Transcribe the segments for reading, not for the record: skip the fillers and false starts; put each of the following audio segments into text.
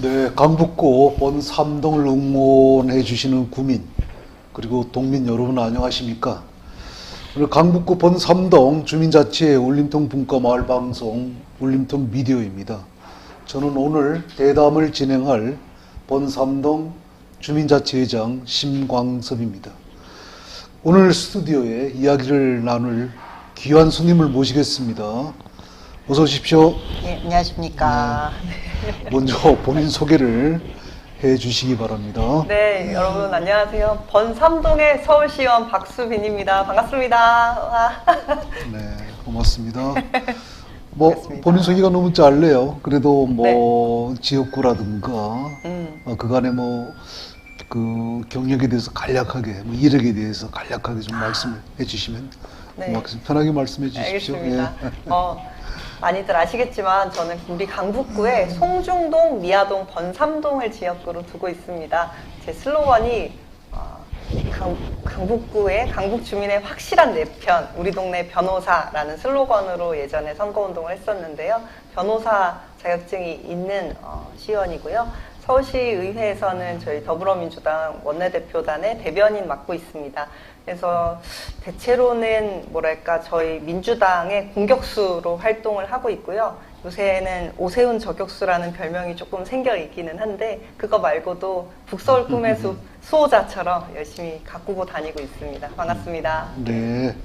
네, 강북구 본삼동을 응원해 주시는 구민 그리고 동민 여러분 안녕하십니까? 오늘 강북구 본삼동 주민자치회 울림통 분과마을 방송 울림통 미디어입니다. 저는 오늘 대담을 진행할 본삼동 주민자치회장 심광섭입니다. 오늘 스튜디오에 이야기를 나눌 귀한 손님을 모시겠습니다. 어서 오십시오. 네, 안녕하십니까. 먼저 본인 소개를 해 주시기 바랍니다. 네, 여러분 안녕하세요. 번삼동의 서울시의원 박수빈입니다. 반갑습니다. 와. 네, 고맙습니다. 뭐 반갑습니다. 본인 소개가 너무 짧네요. 그래도 뭐 지역구라든가 그간의 뭐 그 경력에 대해서 간략하게, 뭐 이력에 대해서 간략하게 좀 말씀을 해주시면 네. 고맙습니다. 편하게 말씀해 주십시오. 알겠습니다. 예. 많이들 아시겠지만 저는 우리 강북구에 송중동, 미아동, 번삼동을 지역구로 두고 있습니다. 제 슬로건이 강북구의 강북 주민의 확실한 내 편, 우리 동네 변호사라는 슬로건으로 예전에 선거운동을 했었는데요. 변호사 자격증이 있는 시의원이고요. 서울시의회에서는 저희 더불어민주당 원내대표단의 대변인 맡고 있습니다. 그래서 대체로는 뭐랄까 저희 민주당의 공격수로 활동을 하고 있고요. 요새는 오세훈 저격수라는 별명이 조금 생겨 있기는 한데 그거 말고도 북서울 꿈의 숲 수호자처럼 열심히 가꾸고 다니고 있습니다. 반갑습니다. 네,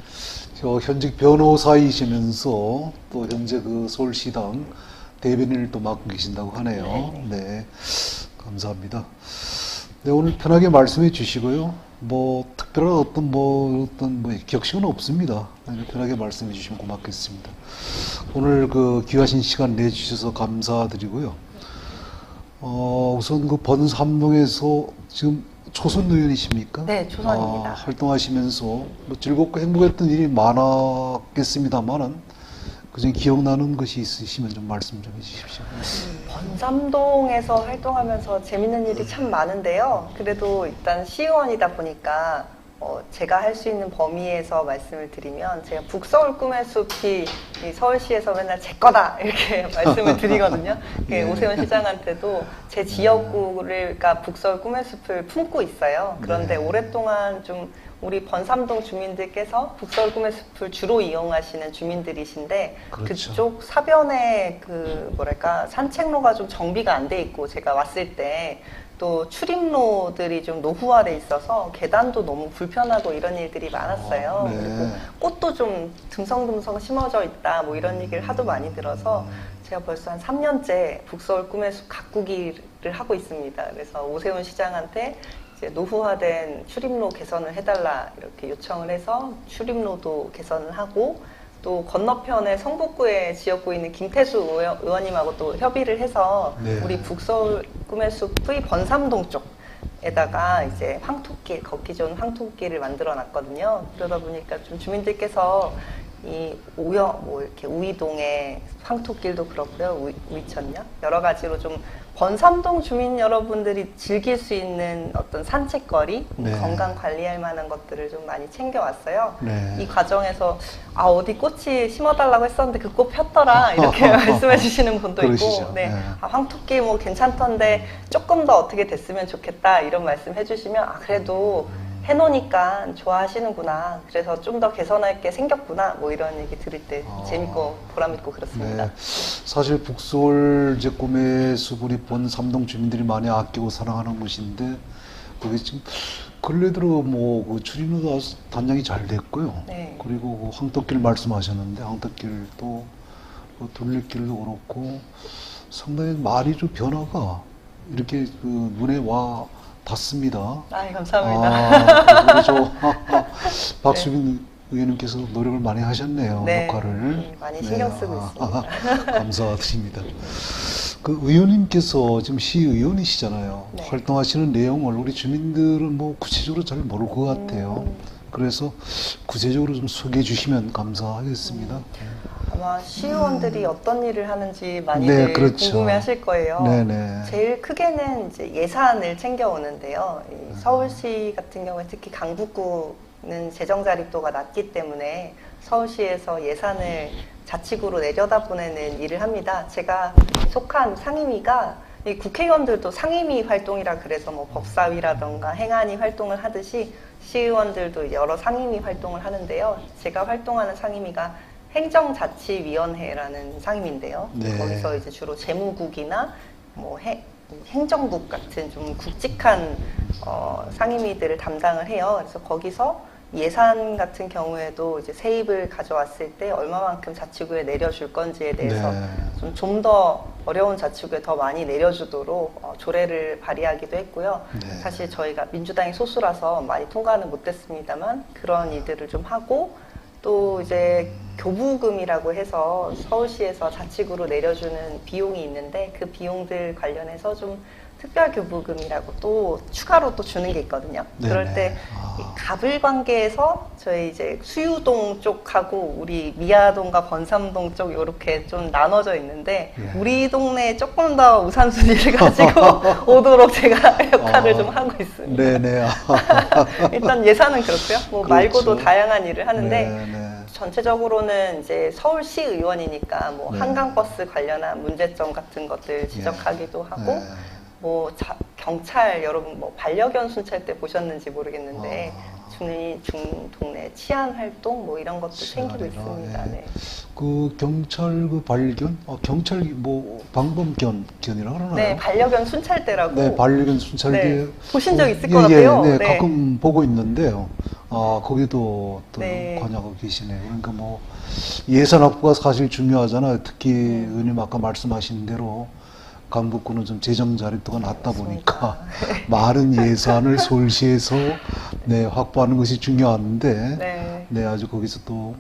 저 현직 변호사이시면서 또 현재 그 서울시당 대변인을 또 맡고 계신다고 하네요. 네, 감사합니다. 네, 오늘 편하게 말씀해 주시고요. 뭐 특별한 어떤 격식은 없습니다. 편하게 말씀해 주시면 고맙겠습니다. 오늘 그 귀하신 시간 내주셔서 감사드리고요. 우선 그 번삼동에서 지금 초선 의원이십니까? 네, 초선입니다. 활동하시면서 뭐 즐겁고 행복했던 일이 많았겠습니다만은 그중에 기억나는 것이 있으시면 좀 말씀 좀 해주십시오. 번삼동에서 활동하면서 재밌는 일이 참 많은데요. 그래도 일단 시의원이다 보니까 제가 할 수 있는 범위에서 말씀을 드리면 제가 북서울 꿈의 숲이 이 서울시에서 맨날 제 거다 이렇게 말씀을 드리거든요. 네. 오세훈 시장한테도 제 지역구를 그러니까 북서울 꿈의 숲을 품고 있어요. 그런데 네. 오랫동안 좀 우리 번삼동 주민들께서 북서울 꿈의 숲을 주로 이용하시는 주민들이신데 그렇죠. 그쪽 사변에 그 뭐랄까 산책로가 좀 정비가 안 돼 있고 제가 왔을 때 또 출입로들이 좀 노후화돼 있어서 계단도 너무 불편하고 이런 일들이 많았어요. 네. 그리고 꽃도 좀 듬성듬성 심어져 있다 뭐 이런 얘기를 하도 많이 들어서 제가 벌써 한 3년째 북서울 꿈의 숲 가꾸기를 하고 있습니다. 그래서 오세훈 시장한테 이제 노후화된 출입로 개선을 해달라 이렇게 요청을 해서 출입로도 개선을 하고 또 건너편에 성북구에 지역구에 있는 김태수 의원님하고 또 협의를 해서 네. 우리 북서울 꿈의 숲의 번삼동 쪽에다가 이제 황토길, 걷기 좋은 황토길을 만들어 놨거든요. 그러다 보니까 좀 주민들께서 이 이렇게 우이동의 황토길도 그렇고요. 우이천역 여러 가지로 좀 번삼동 주민 여러분들이 즐길 수 있는 어떤 산책거리, 네. 건강 관리할 만한 것들을 좀 많이 챙겨왔어요. 네. 이 과정에서 어디 꽃이 심어달라고 했었는데 그 꽃 폈더라 이렇게 말씀해 주시는 분도 그러시죠. 있고, 네. 네. 황토길 뭐 괜찮던데 조금 더 어떻게 됐으면 좋겠다 이런 말씀 해주시면 그래도 해놓으니까 좋아하시는구나. 그래서 좀 더 개선할 게 생겼구나. 뭐 이런 얘기 들을 때 재밌고 보람있고 그렇습니다. 네. 사실 북서울 이제 꿈의 숲 우리 번삼동 주민들이 많이 아끼고 사랑하는 곳인데 그게 지금 근래 들어 뭐 그 출입로도 아주 단장이 잘 됐고요. 네. 그리고 그 황토길 말씀하셨는데 황토길도 그 둘레길도 그렇고 상당히 말이 좀 변화가 이렇게 그 눈에 와 닿습니다. 감사합니다. 우리 저 박수빈 의원님께서 노력을 많이 하셨네요. 네. 녹화를. 많이 신경 쓰고 있습니다. 감사드립니다. 그 의원님께서 지금 시의원이시잖아요. 네. 활동하시는 내용을 우리 주민들은 뭐 구체적으로 잘 모를 것 같아요. 그래서 구체적으로 좀 소개해 주시면 감사하겠습니다. 아마 시의원들이 어떤 일을 하는지 네, 많이들 그렇죠. 궁금해 하실 거예요. 네네. 제일 크게는 이제 예산을 챙겨오는데요. 이 서울시 같은 경우에 특히 강북구는 재정 자립도가 낮기 때문에 서울시에서 예산을 자치구로 내려다 보내는 일을 합니다. 제가 속한 상임위가 이 국회의원들도 상임위 활동이라 그래서 뭐 법사위라던가 행안위 활동을 하듯이 시의원들도 여러 상임위 활동을 하는데요. 제가 활동하는 상임위가 행정자치위원회라는 상임위인데요. 네. 거기서 이제 주로 재무국이나 뭐 행정국 같은 좀 굵직한 상임위들을 담당을 해요. 그래서 거기서 예산 같은 경우에도 이제 세입을 가져왔을 때 얼마만큼 자치구에 내려줄 건지에 대해서 네. 좀 더 어려운 자치구에 더 많이 내려주도록 조례를 발의하기도 했고요. 네. 사실 저희가 민주당이 소수라서 많이 통과는 못했습니다만 그런 일들을 좀 하고 또 이제 교부금이라고 해서 서울시에서 자치구로 내려주는 비용이 있는데 그 비용들 관련해서 좀 특별 교부금이라고 또 추가로 또 주는 게 있거든요. 네네. 그럴 때 이 갑을 관계에서 저희 이제 수유동 쪽하고 우리 미아동과 번삼동 쪽 이렇게 좀 나눠져 있는데 예. 우리 동네에 조금 더 우선순위를 가지고 오도록 제가 역할을 좀 하고 있습니다. 네네. 일단 예산은 그렇고요. 뭐 그렇죠. 말고도 다양한 일을 하는데 네네. 전체적으로는 이제 서울시 의원이니까 뭐 네. 한강버스 관련한 문제점 같은 것들 지적하기도 하고 네. 뭐 경찰 여러분 뭐 반려견 순찰 때 보셨는지 모르겠는데 동네 치안 활동 뭐 이런 것도 챙기고 치안이나, 있습니다. 예. 네. 그 경찰 그 발견? 경찰 뭐 방범견이라 그러나요? 네, 반려견 순찰대라고. 네, 반려견 순찰대. 네, 보신 적 있을 것 같아요. 네, 네. 가끔 보고 있는데요. 거기도 또 네. 관여하고 계시네요. 그러니까 뭐 예산 확보가 사실 중요하잖아요. 특히 의원님 아까 말씀하신 대로 강북구는 좀 재정 자립도가 낮다 보니까 많은 예산을 서울시에서 네, 확보하는 것이 중요한데 네. 네, 아주 거기서 또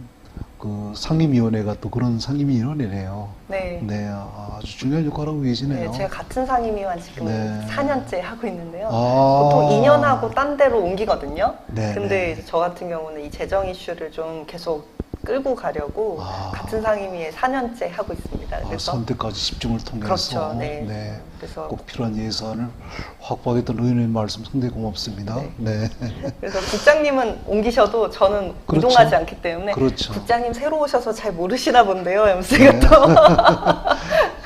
그 상임위원회가 또 그런 상임위원회네요. 네. 네, 아주 중요한 역할을 하고 계시네요. 네, 제가 같은 상임위원 지금 네. 4년째 하고 있는데요. 아. 보통 2년 하고 딴 데로 옮기거든요. 네, 근데 네. 이제 저 같은 경우는 이 재정 이슈를 좀 계속 끌고 가려고 아. 같은 상임위에 4년째 하고 있습니다. 그래서 선택까지 집중을 통해서 그렇죠. 네. 그래서 꼭 필요한 예산을 확보하겠다는 의원님 말씀 상당히 고맙습니다. 네. 그래서 국장님은 옮기셔도 저는 그렇죠. 이동하지 않기 때문에 그렇죠. 국장님 새로 오셔서 잘 모르시나 본데요. MC가 또.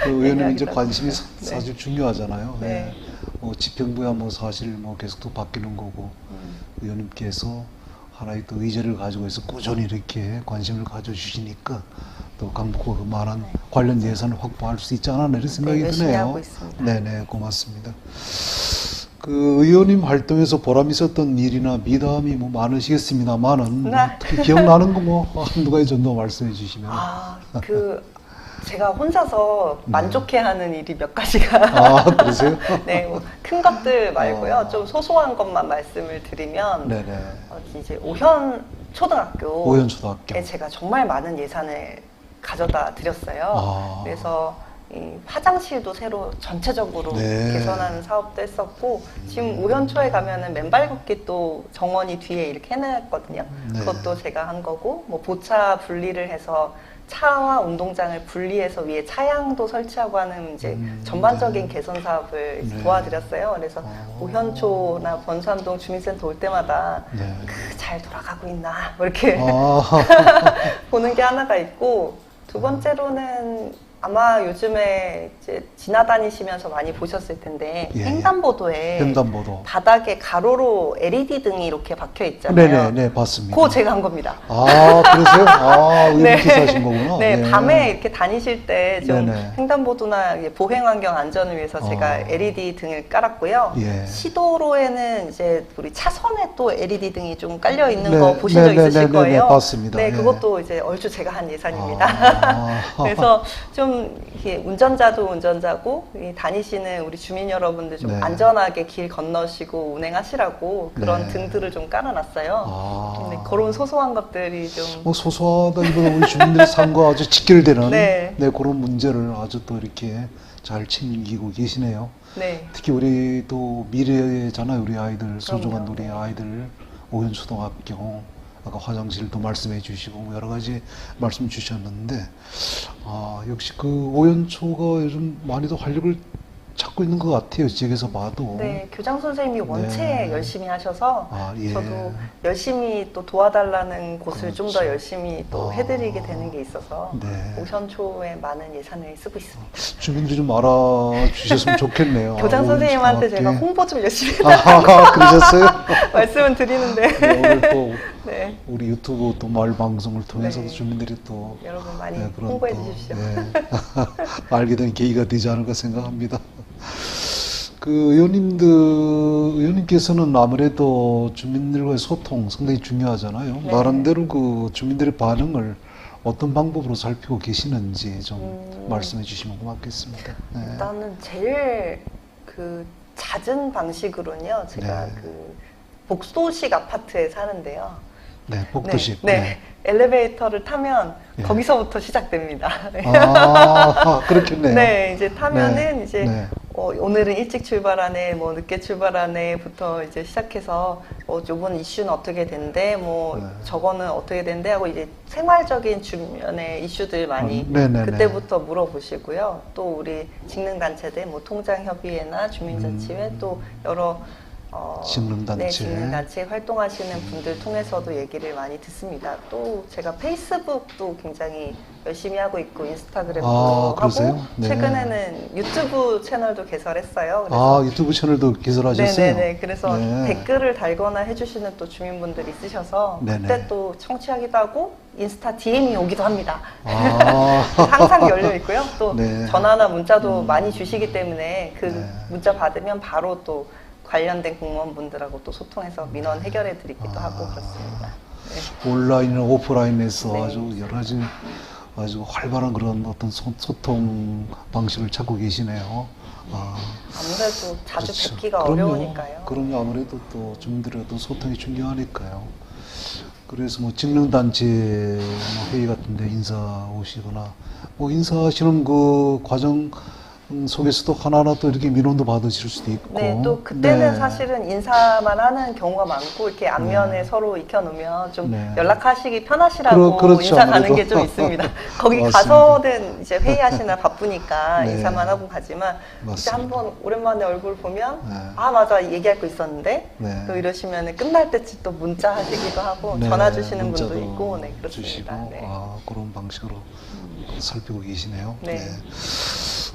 그 의원님 이제 얘기하기도 관심이 하죠. 사실 중요하잖아요. 네. 집행부야 뭐 사실 뭐 계속 또 바뀌는 거고 의원님께서 하나의 또 의제를 가지고 있어 꾸준히 이렇게 관심을 가져주시니까 또 강북구가 그만한 관련 예산을 확보할 수 있지 않았나 이런 생각이 열심히 드네요. 하고 있습니다. 네네, 고맙습니다. 그 의원님 활동에서 보람 있었던 일이나 미담이 뭐 많으시겠습니다만은 네. 특히 기억나는 거 뭐 한두 가지 정도 말씀해 주시면. 제가 혼자서 만족해하는 일이 몇 가지가 그러세요? 네, 뭐 큰 것들 말고요. 아. 좀 소소한 것만 말씀을 드리면 네네. 이제 오현 초등학교에 오현초등학교. 제가 정말 많은 예산을 가져다 드렸어요. 그래서 이 화장실도 새로 전체적으로 네. 개선하는 사업도 했었고 지금 오현초에 가면은 맨발 걷기 또 정원이 뒤에 이렇게 해놨거든요. 네. 그것도 제가 한 거고 뭐 보차 분리를 해서 차와 운동장을 분리해서 위에 차양도 설치하고 하는 이제 전반적인 개선 사업을 이제 네. 도와드렸어요. 그래서 오현초나 번산동 주민센터 올 때마다 네. 잘 돌아가고 있나 뭐 이렇게 아. 보는 게 하나가 있고 두 번째로는 아마 요즘에 이제 지나다니시면서 많이 보셨을 텐데 예, 예. 횡단보도에 횡단보도. 바닥에 가로로 LED 등이 이렇게 박혀 있잖아요. 네네, 봤습니다. 그거 제가 한 겁니다. 그러세요? 의원님께서 네. 하신 거구나. 네, 밤에 이렇게 다니실 때 좀 네네. 횡단보도나 보행 환경 안전을 위해서 제가 LED 등을 깔았고요. 예. 시도로에는 이제 우리 차선에 또 LED 등이 좀 깔려 있는 네, 거 보신 적 네, 네, 있으실 네, 거예요. 네, 봤습니다. 네, 예. 그것도 이제 얼추 제가 한 예산입니다. 그래서 좀 이렇게 운전자도 운전자고 이 다니시는 우리 주민 여러분들 좀 네. 안전하게 길 건너시고 운행하시라고 그런 네. 등들을 좀 깔아놨어요. 네, 그런 소소한 것들이 좀 뭐 소소하다기보다 우리 주민들의 삶과 아주 직결되는 네. 그런 문제를 아주 또 이렇게 잘 챙기고 계시네요. 네. 특히 우리 또 미래잖아요. 우리 아이들, 소중한 그럼요. 우리 아이들, 오현초등학교, 아까 화장실도 말씀해 주시고 여러 가지 말씀 주셨는데 역시 그 오연초가 요즘 많이도 활력을 찾고 있는 것 같아요. 지역에서 봐도. 네, 교장 선생님이 원체 네. 열심히 하셔서 아, 예. 저도 열심히 또 도와달라는 곳을 좀 더 그렇죠. 열심히 또 아. 해드리게 되는 게 있어서 네. 오션초에 많은 예산을 쓰고 있습니다. 주민들이 좀 알아주셨으면 좋겠네요. 교장 아, 선생님한테 정확히. 제가 홍보 좀 열심히 해달라고 아, 그러셨어요? 말씀은 드리는데 네, 오늘 또 네, 우리 유튜브 또 마을 방송을 통해서도 네. 주민들이 또 여러분 많이 네, 그런 홍보해 또, 주십시오. 네, 알게 된 계기가 되지 않을까 생각합니다. 그 의원님께서는 아무래도 주민들과의 소통 상당히 중요하잖아요. 네. 나름대로 그 주민들의 반응을 어떤 방법으로 살피고 계시는지 좀 말씀해 주시면 고맙겠습니다. 네. 일단은 제일 그 잦은 방식으로는요. 제가 네. 그 복도식 아파트에 사는데요. 네, 복도식. 네. 엘리베이터를 타면 예. 거기서부터 시작됩니다. 네. 아, 그렇겠네요. 네, 이제 타면은 네. 이제 네. 오늘은 일찍 출발하네, 뭐 늦게 출발하네부터 이제 시작해서 요번 이슈는 어떻게 된대, 뭐 네. 저거는 어떻게 된대 하고 이제 생활적인 주변의 이슈들 많이 네네네. 그때부터 물어보시고요. 또 우리 직능단체들, 뭐 통장협의회나 주민자치회 또 여러 직능단체. 네, 직능단체 활동하시는 분들 통해서도 얘기를 많이 듣습니다. 또 제가 페이스북도 굉장히 열심히 하고 있고 인스타그램도 하고 그러세요? 네. 최근에는 유튜브 채널도 개설했어요. 그래서 아, 유튜브 채널도 개설하셨어요? 네네네. 그래서 네. 댓글을 달거나 해주시는 또 주민분들이 있으셔서 네네. 그때 또 청취하기도 하고 인스타 DM이 오기도 합니다. 아, 항상 열려 있고요. 또 네. 전화나 문자도 많이 주시기 때문에 그 네. 문자 받으면 바로 또 관련된 공무원분들하고 또 소통해서 민원 해결해 드리기도 하고 그렇습니다. 네. 온라인이나 오프라인에서 네. 아주 여러 가지 아주 활발한 그런 어떤 소통 방식을 찾고 계시네요. 아, 아무래도 자주 그렇죠. 뵙기가 그럼요. 어려우니까요. 그럼요. 아무래도 또 주민들의 또 소통이 중요하니까요. 그래서 뭐 직능단체 뭐 회의 같은데 인사 오시거나 뭐 인사하시는 그 과정 속에서도 하나하나 또 이렇게 민원도 받으실 수도 있고. 네, 또 그때는 네. 사실은 인사만 하는 경우가 많고 이렇게 앞면에 서로 익혀놓으면 좀 네. 연락하시기 편하시라고 그렇죠, 인사 가는 아무래도. 게 좀 있습니다. 거기 맞습니다. 가서는 이제 회의하시느라 바쁘니까 네. 인사만 하고 가지만 이제 맞습니다. 한번 오랜만에 얼굴 보면 네. 아 맞아 얘기할 거 있었는데 네. 또 이러시면 끝날 때쯤 또 문자 하시기도 하고 네, 전화 주시는 문자도 분도 있고 네 그렇습니다. 주시고 네. 아, 그런 방식으로 살피고 계시네요. 네.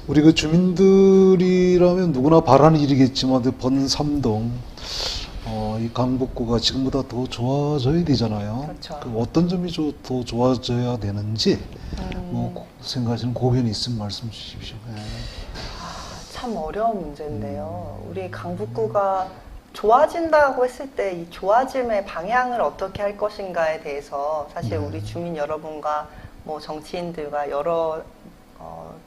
우리 그 주민들이라면 누구나 바라는 일이겠지만 그 번삼동 이 강북구가 지금보다 더 좋아져야 되잖아요. 그렇죠. 그 어떤 점이 더 좋아져야 되는지 뭐 생각하시는 고견이 있으면 말씀 주십시오. 네. 참 어려운 문제인데요. 우리 강북구가 좋아진다고 했을 때 이 좋아짐의 방향을 어떻게 할 것인가에 대해서 사실 우리 주민 여러분과 뭐 정치인들과 여러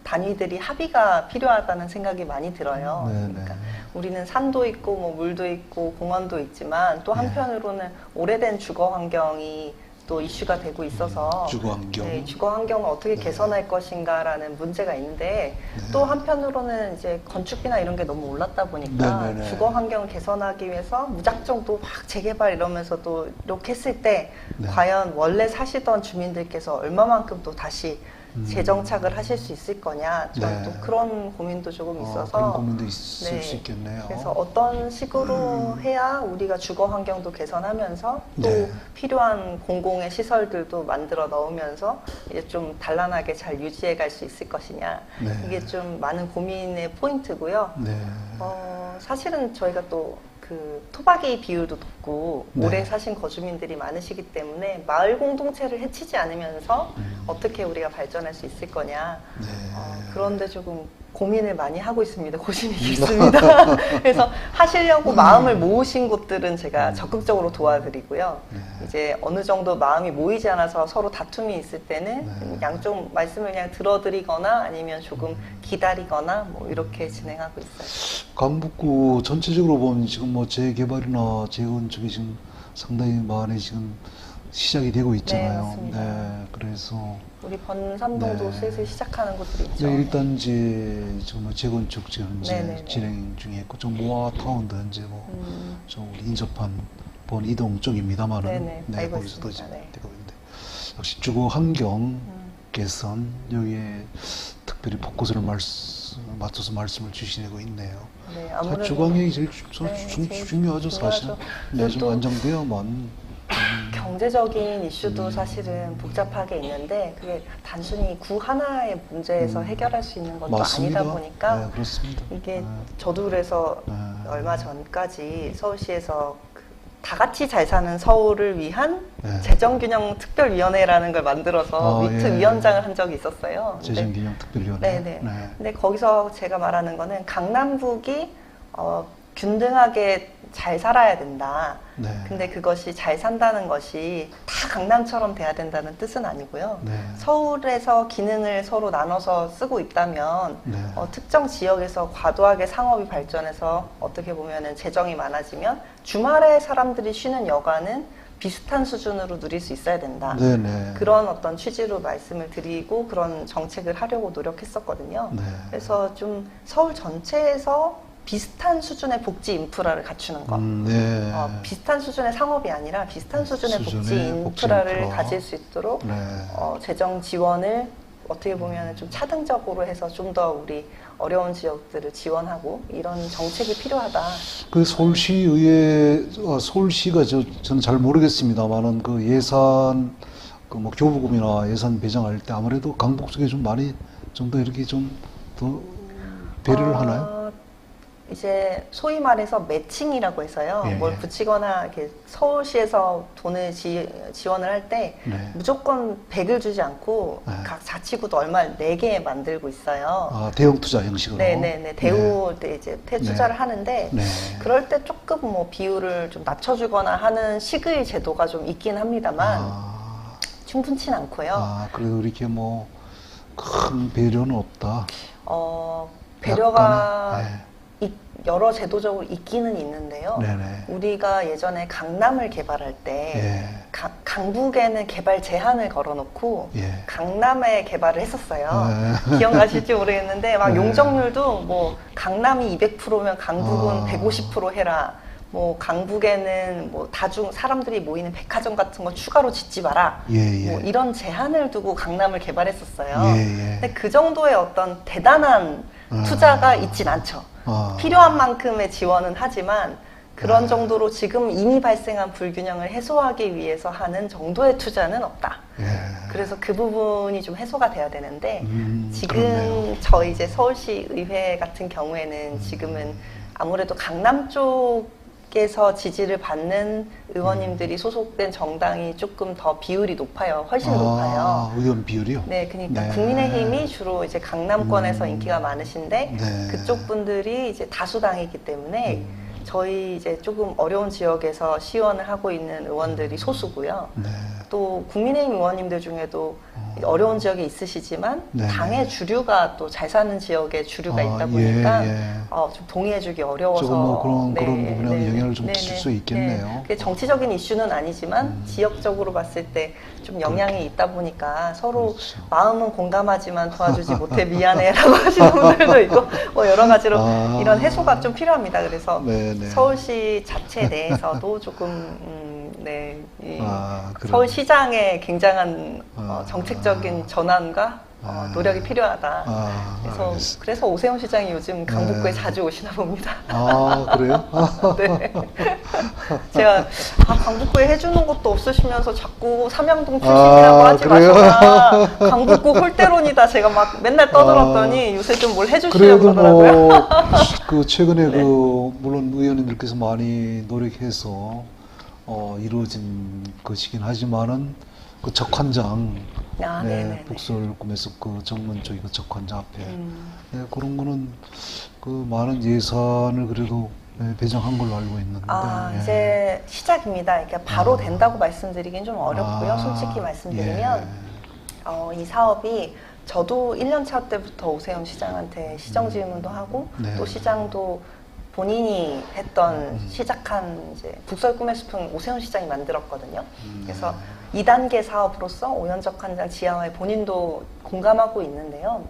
단위들이 합의가 필요하다는 생각이 많이 들어요. 네, 그러니까 네. 우리는 산도 있고 뭐 물도 있고 공원도 있지만 또 한편으로는 오래된 주거 환경이 또 이슈가 되고 있어서 주거 환경. 네, 주거 환경을 어떻게 개선할 것인가라는 문제가 있는데 또 한편으로는 이제 건축비나 이런 게 너무 올랐다 보니까 네, 네, 네. 주거 환경을 개선하기 위해서 무작정 또 막 재개발 이러면서 또 이렇게 했을 때 네. 과연 원래 사시던 주민들께서 얼마만큼 또 다시 재정착을 하실 수 있을 거냐 저는 네. 또 그런 고민도 조금 있어서 그런 고민도 있을 네. 수 있겠네요. 그래서 어떤 식으로 해야 우리가 주거 환경도 개선하면서 또 네. 필요한 공공의 시설들도 만들어 넣으면서 이제 좀 단란하게 잘 유지해 갈 수 있을 것이냐 네. 이게 좀 많은 고민의 포인트고요. 네. 사실은 저희가 또 그 토박이 비율도 높고 네. 오래 사신 거주민들이 많으시기 때문에 마을 공동체를 해치지 않으면서 어떻게 우리가 발전할 수 있을 거냐 네. 그런데 조금 고민을 많이 하고 있습니다. 고심이 깊습니다. 그래서 하시려고 마음을 모으신 곳들은 제가 적극적으로 도와드리고요. 네. 이제 어느 정도 마음이 모이지 않아서 서로 다툼이 있을 때는 네. 양쪽 말씀을 그냥 들어드리거나 아니면 조금 기다리거나 뭐 이렇게 진행하고 있어요. 강북구 전체적으로 보면 지금 뭐 재개발이나 재건축이 지금 상당히 많이 지금 시작이 되고 있잖아요. 맞습니다. 네, 그래서 우리 번삼동도 네. 슬슬 시작하는 곳들이 있죠. 네, 일단 이제 정말 재건축 지금 현재 네네네. 진행 중에 있고 좀 모아타운도 현재 뭐좀 우리 인접한 번 이동 쪽입니다만은 네네, 네, 알고 거기서도 있습니다. 지금 네. 되고 있는데 역시 주거 환경 개선 여기에 특별히 포커스를 맞춰서 말씀을 주시고 있네요. 네, 자주 강력이 제일 제일 중요하죠, 사실. 중요하죠. 네, 좀 또 안정되어만. 경제적인 이슈도 사실은 복잡하게 있는데 그게 단순히 구 하나의 문제에서 해결할 수 있는 것도 맞습니다. 아니다 보니까 네, 그렇습니다. 이게 네. 저도 그래서 네. 얼마 전까지 서울시에서 다 같이 잘 사는 서울을 위한 네. 재정균형특별위원회라는 걸 만들어서 위트 예. 위원장을 한 적이 있었어요. 근데 재정균형특별위원회. 네네. 근데 거기서 제가 말하는 거는 강남북이 균등하게 잘 살아야 된다. 네. 근데 그것이 잘 산다는 것이 다 강남처럼 돼야 된다는 뜻은 아니고요. 네. 서울에서 기능을 서로 나눠서 쓰고 있다면 네. 특정 지역에서 과도하게 상업이 발전해서 어떻게 보면은 재정이 많아지면 주말에 사람들이 쉬는 여가는 비슷한 수준으로 누릴 수 있어야 된다. 네네. 그런 어떤 취지로 말씀을 드리고 그런 정책을 하려고 노력했었거든요. 네. 그래서 좀 서울 전체에서 비슷한 수준의 복지 인프라를 갖추는 것. 네. 비슷한 수준의 상업이 아니라 비슷한 수준의 복지 수준의 인프라를 복지 인프라. 가질 수 있도록 네. 재정 지원을 어떻게 보면 좀 차등적으로 해서 좀 더 우리 어려운 지역들을 지원하고 이런 정책이 필요하다. 그 서울시의회, 서울시가 저는 잘 모르겠습니다만은 그 예산, 그 뭐 교부금이나 예산 배정할 때 아무래도 강북 쪽에 좀 많이 좀 더 이렇게 좀 더 배려를 하나요? 이제 소위 말해서 매칭이라고 해서요. 예, 뭘 예. 붙이거나 이렇게 서울시에서 돈을 지원을 할 때 네. 무조건 100을 주지 않고 네. 각 자치구도 얼마를 내게 만들고 있어요. 대형 투자 형식으로. 네네네. 대우 때 이제 폐투자를 하는데 네. 그럴 때 조금 뭐 비율을 좀 낮춰주거나 하는 식의 제도가 좀 있긴 합니다만 충분치는 않고요. 그래도 이렇게 뭐 큰 배려는 없다. 배려가 약간의, 여러 제도적으로 있기는 있는데요. 네네. 우리가 예전에 강남을 개발할 때 예. 강북에는 개발 제한을 걸어놓고 예. 강남에 개발을 했었어요. 네. 기억나실지 모르겠는데 막 네. 용적률도 뭐 강남이 200%면 강북은 아. 150% 해라. 뭐 강북에는 뭐 다중 사람들이 모이는 백화점 같은 거 추가로 짓지 마라. 예, 예. 뭐 이런 제한을 두고 강남을 개발했었어요. 예, 예. 근데 그 정도의 어떤 대단한 투자가 있진 않죠. 필요한 만큼의 지원은 하지만 그런 정도로 지금 이미 발생한 불균형을 해소하기 위해서 하는 정도의 투자는 없다. 예. 그래서 그 부분이 좀 해소가 돼야 되는데 지금 그렇네요. 저희 이제 서울시 의회 같은 경우에는 지금은 아무래도 강남 쪽에서 지지를 받는 의원님들이 소속된 정당이 조금 더 비율이 높아요. 훨씬 높아요. 의원 비율이요? 네, 그러니까 네. 국민의힘이 주로 이제 강남권에서 인기가 많으신데 네. 그쪽 분들이 이제 다수당이기 때문에 저희 이제 조금 어려운 지역에서 시의원을 하고 있는 의원들이 소수고요. 네. 또 국민의힘 의원님들 중에도 어려운 지역에 있으시지만 네. 당의 주류가 또 잘 사는 지역에 주류가 있다 보니까 좀 동의해주기 어려워서 조금 뭐 그런 부분에 영향을 좀 네, 끼칠 네, 수 있겠네요. 네. 그게 정치적인 이슈는 아니지만 지역적으로 봤을 때 좀 영향이 있다 보니까 서로 그렇죠. 마음은 공감하지만 도와주지 못해 미안해라고 하시는 분들도 있고 뭐 여러 가지로 이런 해소가 좀 필요합니다. 그래서 네, 네. 서울시 자체 내에서도 조금 이 그래요. 서울시장의 굉장한 정책적인 전환과 노력이 필요하다. 그래서 오세훈 시장이 요즘 강북구에 자주 오시나 봅니다. 그래요? 네. 제가 강북구에 해주는 것도 없으시면서 자꾸 삼양동 출신이라고 하지 그래요? 마셔라. 강북구 홀대론이다. 제가 막 맨날 떠들었더니 요새 좀 뭘 해주시려고 그래도 그러더라고요. 그 최근에 네. 물론 의원님들께서 많이 노력해서 이루어진 것이긴 하지만은 그 적환장, 네네네. 북서울 꿈에서 그 정문 쪽에 그 적환장 앞에 그런 거는 그 많은 예산을 그래도 배정한 걸로 알고 있는데 이제 시작입니다. 그러니까 바로 된다고 말씀드리긴 좀 어렵고요. 솔직히 말씀드리면 이 사업이 저도 1년차 때부터 오세훈 시장한테 시정 질문도 하고 또 시장도 본인이 했던 시작한 이제 북서울 꿈의 숲은 오세훈 시장이 만들었거든요. 그래서 2단계 사업으로서 오연적 환장 지하화에 본인도 공감하고 있는데요.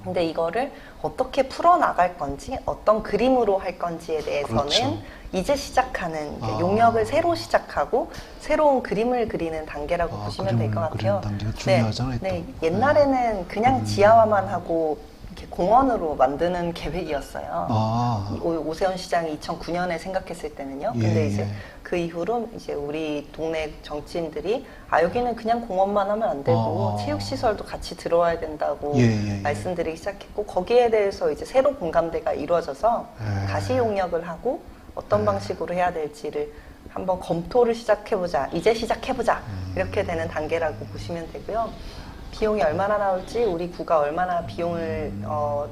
근데 이거를 어떻게 풀어나갈 건지 어떤 그림으로 할 건지에 대해서는 그렇죠. 이제 시작하는 용역을 새로 시작하고 새로운 그림을 그리는 단계라고 보시면 될 것 같아요. 단계가 중요하잖아요. 옛날에는 그냥 지하화만 하고 이렇게 공원으로 만드는 계획이었어요. 아, 오세훈 시장이 2009년에 생각했을 때는요. 예, 근데 이제 예. 그 이후로 이제 우리 동네 정치인들이 여기는 그냥 공원만 하면 안 되고 체육시설도 같이 들어와야 된다고 예, 예, 예. 말씀드리기 시작했고 거기에 대해서 이제 새로 공감대가 이루어져서 예. 다시 용역을 하고 어떤 방식으로 해야 될지를 한번 검토를 시작해보자. 이제 시작해보자. 이렇게 되는 단계라고 보시면 되고요. 비용이 얼마나 나올지 우리 구가 얼마나 비용을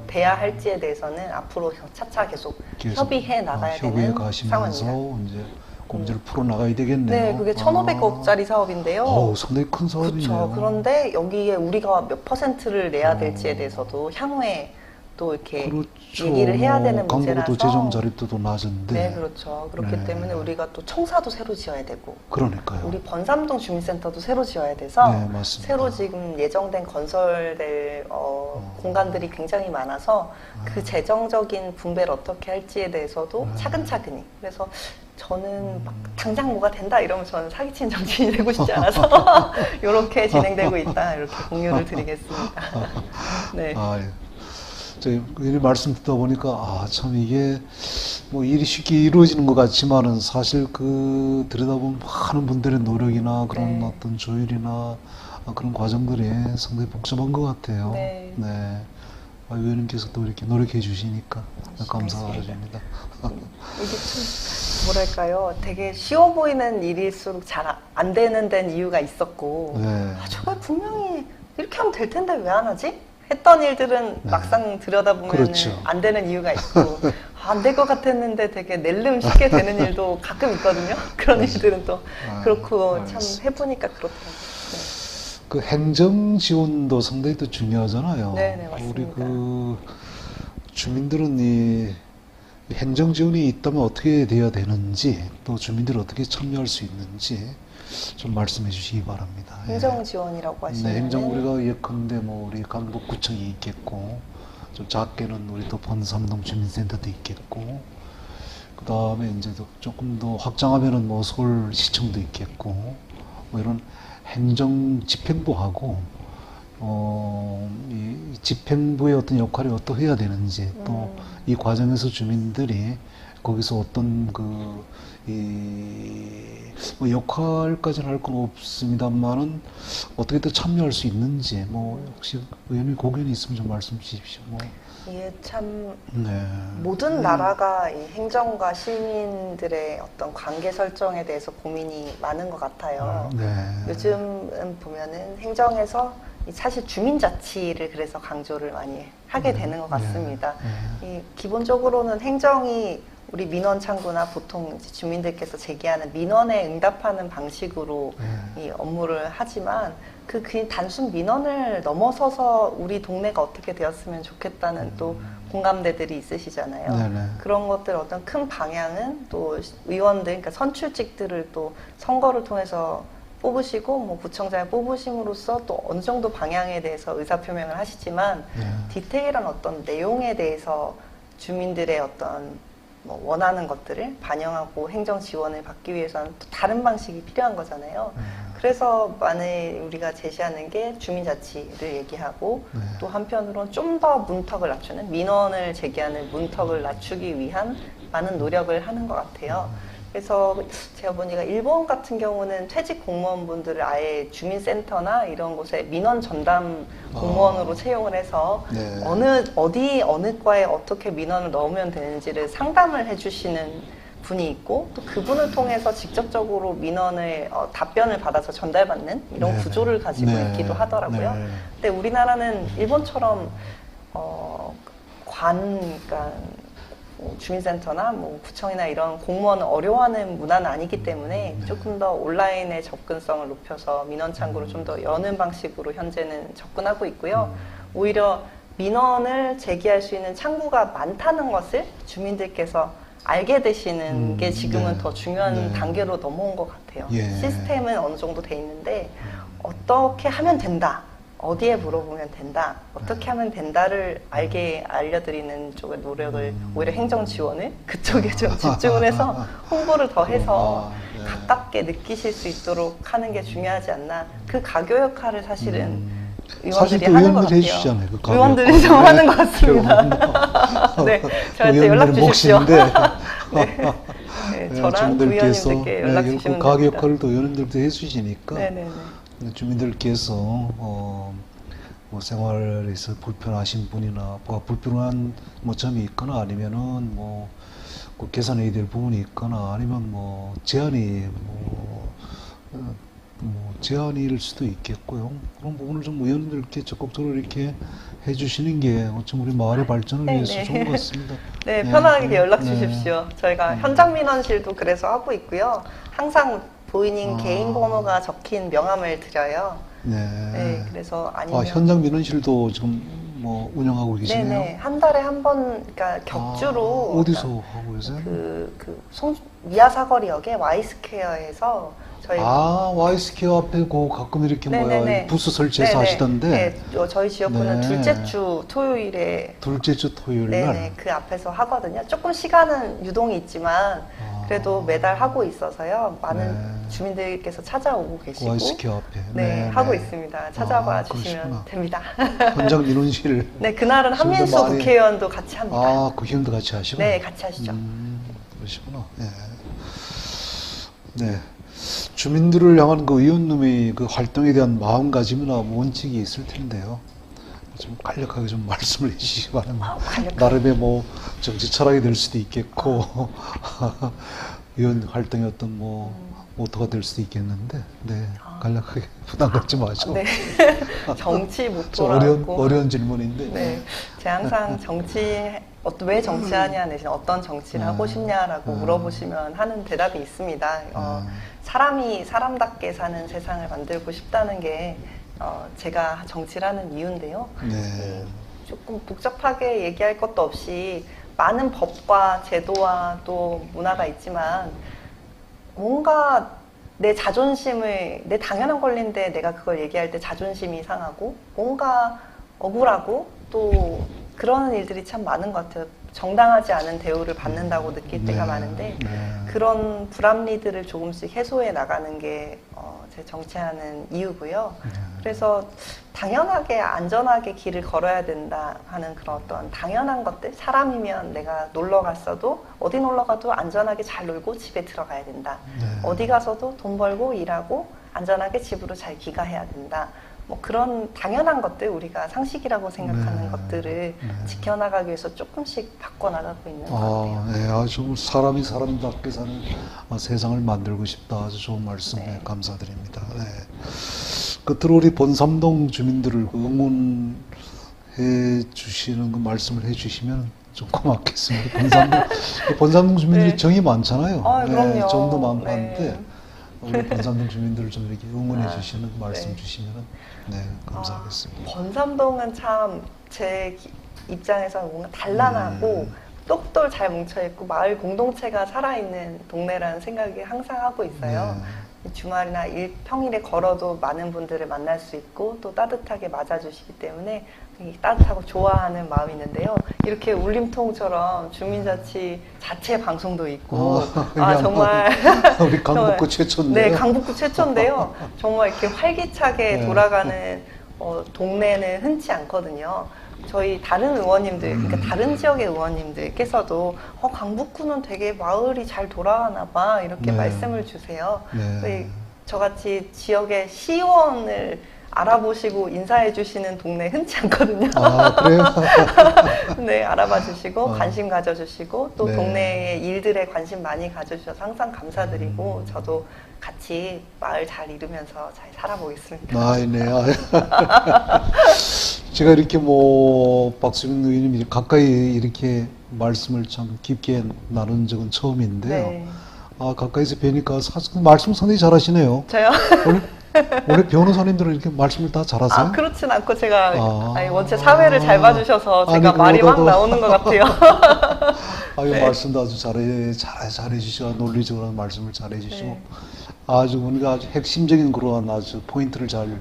대야 할지에 대해서는 앞으로 차차 계속 협의해 나가야 협의해 되는 가시면서 상황입니다. 이제 문제를 풀어 나가야 되겠네요. 네, 그게 1,500억짜리 사업인데요. 상당히 큰 사업이네요. 그렇죠. 그런데 여기에 우리가 몇 퍼센트를 내야 될지에 대해서도 향후에 또 이렇게 그렇죠. 얘기를 해야 되는 문제라서. 강북도 재정 자립도도 낮은데. 네, 그렇죠. 그렇기 네. 때문에 우리가 또 청사도 새로 지어야 되고 그러니까요. 우리 번삼동 주민센터도 새로 지어야 돼서 네, 맞습니다. 새로 지금 예정된 건설될 공간들이 굉장히 많아서 그 재정적인 분배를 어떻게 할지에 대해서도 차근차근히 그래서 저는 막 당장 뭐가 된다 이러면 저는 사기친 정치인이 되고 싶지 않아서 이렇게 진행되고 있다 이렇게 공유를 드리겠습니다. 네. 예. 저희 이 말씀 듣다 보니까 참 이게 뭐 일이 쉽게 이루어지는 것 같지만은 사실 그 들여다보면 많은 분들의 노력이나 그런 네. 어떤 조율이나 그런 과정들이 상당히 복잡한 것 같아요. 네. 의원님께서 또 이렇게 노력해 주시니까 감사드립니다. 이게 참 뭐랄까요 되게 쉬워 보이는 일일수록 잘 안 되는 데는 이유가 있었고 네. 저거 분명히 이렇게 하면 될 텐데 왜 안 하지? 했던 일들은 막상 들여다보면 그렇죠. 안 되는 이유가 있고 안 될 것 같았는데 되게 낼름 쉽게 되는 일도 가끔 있거든요. 그런 일들은 또 그렇고 참 알겠습니다. 해보니까 그렇더라고요. 그 행정 지원도 상당히 또 중요하잖아요. 네, 맞습니다. 우리 그 주민들은 이 행정 지원이 있다면 어떻게 돼야 되는지 또 주민들이 어떻게 참여할 수 있는지 좀 말씀해 주시기 바랍니다. 행정 지원이라고 하시면 네, 행정 우리가 예컨대 뭐 우리 강북구청이 있겠고 좀 작게는 우리 또 번삼동 주민센터도 있겠고 그 다음에 이제 또 조금 더 확장하면은 뭐 서울시청도 있겠고 뭐 이런 행정 집행부하고 이 집행부의 어떤 역할이 어떻게 해야 되는지 또 이 과정에서 주민들이 거기서 어떤 뭐 역할까지는 할 건 없습니다만은 어떻게 또 참여할 수 있는지 뭐 혹시 의원님 고견이 있으면 좀 말씀 주십시오. 뭐. 이게 참 네. 모든 나라가 이 행정과 시민들의 어떤 관계 설정에 대해서 고민이 많은 것 같아요. 네. 요즘은 보면은 행정에서 사실 주민자치를 그래서 강조를 많이 하게 되는 것 같습니다. 이 기본적으로는 행정이 우리 민원 창구나 보통 이제 주민들께서 제기하는 민원에 응답하는 방식으로 이 업무를 하지만 그 단순 민원을 넘어서서 우리 동네가 어떻게 되었으면 좋겠다는 또 공감대들이 있으시잖아요. 네네. 그런 것들 어떤 큰 방향은 또 의원들, 그러니까 선출직들을 또 선거를 통해서 뽑으시고 뭐 구청장을 뽑으심으로써 또 어느 정도 방향에 대해서 의사표명을 하시지만 디테일한 어떤 내용에 대해서 주민들의 어떤 뭐 원하는 것들을 반영하고 행정 지원을 받기 위해서는 또 다른 방식이 필요한 거잖아요. 그래서 만에 우리가 제시하는 게 주민자치를 얘기하고 또 한편으로는 좀 더 문턱을 낮추는 민원을 제기하는 문턱을 낮추기 위한 많은 노력을 하는 것 같아요. 그래서 제가 보니까 일본 같은 경우는 퇴직 공무원분들을 아예 주민센터나 이런 곳에 민원 전담 공무원으로 채용을 해서 네. 어느 과에 어떻게 민원을 넣으면 되는지를 상담을 해주시는 분이 있고 또 그분을 통해서 직접적으로 민원을 답변을 받아서 전달받는 이런 네. 구조를 가지고 네. 있기도 하더라고요. 네. 근데 우리나라는 일본처럼 그러니까 주민센터나 뭐 구청이나 이런 공무원을 어려워하는 문화는 아니기 때문에 조금 더 온라인의 접근성을 높여서 민원 창구를 좀 더 여는 방식으로 현재는 접근하고 있고요. 오히려 민원을 제기할 수 있는 창구가 많다는 것을 주민들께서 알게 되시는 게 지금은 더 중요한 단계로 넘어온 것 같아요. 시스템은 어느 정도 돼 있는데 어떻게 하면 된다. 어디에 물어보면 된다. 어떻게 하면 된다를 알려드리는 쪽의 노력을 오히려 행정 지원을 그쪽에 좀 집중을 해서 홍보를 더 해서 가깝게 느끼실 수 있도록 하는 게 중요하지 않나. 그 가교 역할을 사실은 사실 의원들이 또 하는 것 의원들이 같아요. 해주잖아요. 그 가격 의원들이 좀 관리를. 하는 것 같습니다. 네, 저한테 연락 의원들의 주십시오. 몫인데 네, 네, 저랑 주민들께서 부의원님들께 연락 결국 주시면 가격 됩니다. 관리도 의원들도 해주시니까 네네네. 주민들께서 뭐 생활에서 불편하신 분이나 뭐 불편한 뭐 점이 있거나 아니면은 뭐꼭 개선해야 될 부분이 있거나 아니면 뭐 제한이 뭐 제한일 수도 있겠고요. 그런 부분을 좀 의원들께 적극적으로 이렇게 해주시는 게 어쩜 우리 마을의 발전을 네, 위해서 네. 좋은 것 같습니다. 네, 네, 편하게 연락 네. 주십시오. 저희가 현장 민원실도 그래서 하고 있고요. 항상 본인 개인 번호가 적힌 명함을 드려요. 네. 네, 그래서 아니면 현장 민원실도 지금 뭐 운영하고 계시네요. 네네, 한 달에 한 번, 그러니까 격주로 어디서 하고 계세요? 미아 사거리역에 Y스퀘어에서 저희 와이스케어 앞에 가끔 이렇게 네네네. 부스 설치해서 네네. 하시던데 네, 저희 지역구는 네. 둘째 주 토요일에 둘째 주 토요일 네네 날 그 앞에서 하거든요. 조금 시간은 유동이 있지만 그래도 매달 하고 있어서요. 많은 네. 주민들께서 찾아오고 계시고 와이스케어 앞에 네, 하고 있습니다. 찾아봐 주시면 그러시구나. 됩니다. 현장 민원실 네, 그날은 지금도 한민수 많이- 국회의원도 같이 합니다. 그 힘도 같이 하시고 네, 같이 하시죠. 그러시구나. 네. 주민들을 향한 그 의원님의 그 활동에 대한 마음가짐이나 원칙이 있을 텐데요. 좀 간략하게 좀 말씀을 해주시기 바랍니다. 간략하게. 나름의 뭐 정치 철학이 될 수도 있겠고 의원 활동의 어떤 모토가 될 수도 있겠는데, 네, 간략하게 부담 갖지 마시고. 네. 정치 좀 목표라고. 어려운 질문인데. 네. 제가 항상 왜 정치하냐 대신 어떤 정치를 하고 싶냐라고 물어보시면 하는 대답이 있습니다. 사람이 사람답게 사는 세상을 만들고 싶다는 게 제가 정치를 하는 이유인데요. 네. 조금 복잡하게 얘기할 것도 없이 많은 법과 제도와 또 문화가 있지만 뭔가 내 당연한 권리인데 내가 그걸 얘기할 때 자존심이 상하고 뭔가 억울하고 또 그러는 일들이 참 많은 것 같아요. 정당하지 않은 대우를 받는다고 느낄 때가 많은데 그런 불합리들을 조금씩 해소해 나가는 게 제 정치하는 이유고요. 그래서 당연하게 안전하게 길을 걸어야 된다 하는 그런 어떤 당연한 것들, 사람이면 내가 놀러 갔어도 어디 놀러 가도 안전하게 잘 놀고 집에 들어가야 된다. 어디 가서도 돈 벌고 일하고 안전하게 집으로 잘 귀가해야 된다. 뭐 그런 당연한 것들, 우리가 상식이라고 생각하는 것들을 지켜나가기 위해서 조금씩 바꿔나가고 있는 것 같아요. 네, 아주 사람이 사람답게 사는 세상을 만들고 싶다. 아주 좋은 말씀 감사드립니다. 네. 끝으로 우리 본삼동 주민들을 응원해 주시는 그 말씀을 해 주시면 좀 고맙겠습니다. 본삼동 주민들이 네. 정이 많잖아요. 그럼요. 정도 많고 네. 한데 우리 본삼동 주민들을 좀 이렇게 응원해 주시는 말씀 주시면 감사하겠습니다. 본삼동은 참 제 입장에서 뭔가 단란하고 똑돌 잘 뭉쳐있고 마을 공동체가 살아있는 동네라는 생각이 항상 하고 있어요. 주말이나 평일에 걸어도 많은 분들을 만날 수 있고 또 따뜻하게 맞아주시기 때문에 따뜻하고 좋아하는 마음이 있는데요. 이렇게 울림통처럼 주민자치 자체 방송도 있고 정말 우리 강북구 최초인데요. 네, 강북구 최초인데요. 정말 이렇게 활기차게 돌아가는 동네는 흔치 않거든요. 저희 다른 의원님들, 그러니까 다른 지역의 의원님들께서도 강북구는 되게 마을이 잘 돌아가나 봐 이렇게 말씀을 주세요. 저같이 지역의 시의원을 알아보시고 인사해 주시는 동네 흔치 않거든요. 그래요? 네, 알아봐 주시고 관심 가져주시고 또 동네의 일들에 관심 많이 가져주셔서 항상 감사드리고 저도 같이 마을 잘 이루면서 잘 살아보겠습니다. 네. 제가 이렇게 박수민 의원님이 가까이 이렇게 말씀을 참 깊게 나눈 적은 처음인데요. 네. 가까이서 뵈니까 말씀 상당히 잘하시네요. 저요? 원래 변호사님들은 이렇게 말씀을 다 잘하세요? 그렇진 않고 제가 원체 사회를 잘 봐주셔서 제가 말이 막 나오는 것 같아요. 말씀도 아주 잘해주시고 논리적으로 말씀을 잘해주시고 아주 우리가 아주 핵심적인 그런 아주 포인트를 잘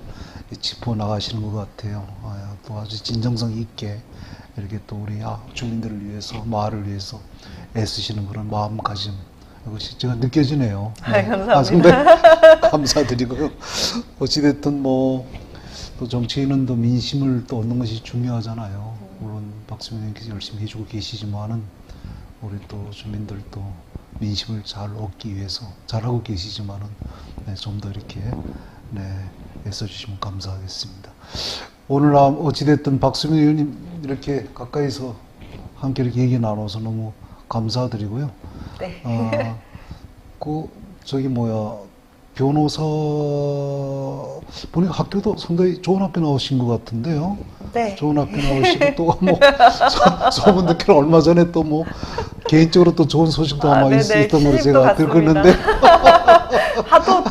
짚어 나가시는 것 같아요. 또 아주 진정성 있게 이렇게 또 우리 주민들을 위해서 마을을 위해서 애쓰시는 그런 마음가짐 이것이 제가 느껴지네요. 감사합니다. 감사드리고요. 어찌됐든 또 정치인은 또 민심을 또 얻는 것이 중요하잖아요. 물론 박수민 의원님께서 열심히 해주고 계시지만은 우리 또 주민들도 민심을 잘 얻기 위해서 잘하고 계시지만은 네, 좀 더 이렇게 네, 애써주시면 감사하겠습니다. 오늘 어찌됐든 박수민 의원님 이렇게 가까이서 함께 이렇게 얘기 나눠서 너무 감사드리고요. 네. 저기 변호사 보니까 학교도 상당히 좋은 학교 나오신 것 같은데요. 네. 좋은 학교 나오시고 또 소문 듣기로 얼마 전에 또 개인적으로 또 좋은 소식도 아마 네네, 있었던 걸로 시집도 제가 들고 갔습니다. 있는데 하도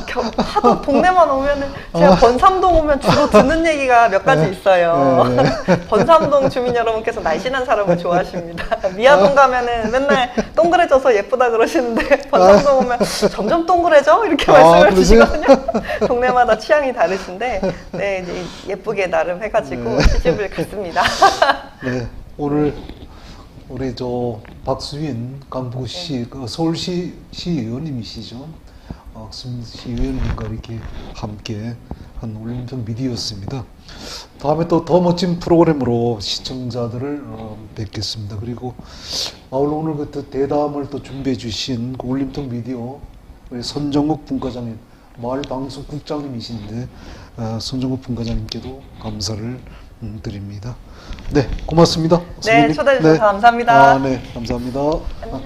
동네만 오면은 제가 번삼동 오면 주로 듣는 얘기가 몇 가지 있어요. 번삼동 주민 여러분께서 날씬한 사람을 좋아하십니다. 미아동 가면은 맨날 동그래져서 예쁘다 그러시는데 번삼동 오면 점점 동그래져 이렇게 말씀을 그러세요? 주시거든요. 동네마다 취향이 다르신데 네, 이제 예쁘게 나름 해가지고 시집을 갔습니다. 네, 오늘 우리 박수인 강북시 서울시 시의원님이시죠. 박수인 시의원님과 이렇게 함께 한 울림편 미디어였습니다. 다음에 또 더 멋진 프로그램으로 시청자들을 뵙겠습니다. 그리고 오늘 그 대담을 또 준비해 주신 그 울림통 미디어 우리 손정국 분과장님, 마을방송국장님이신데 손정국 분과장님께도 감사를 드립니다. 네, 고맙습니다. 네, 초대해 주셔서 감사합니다. 네, 감사합니다. 안녕.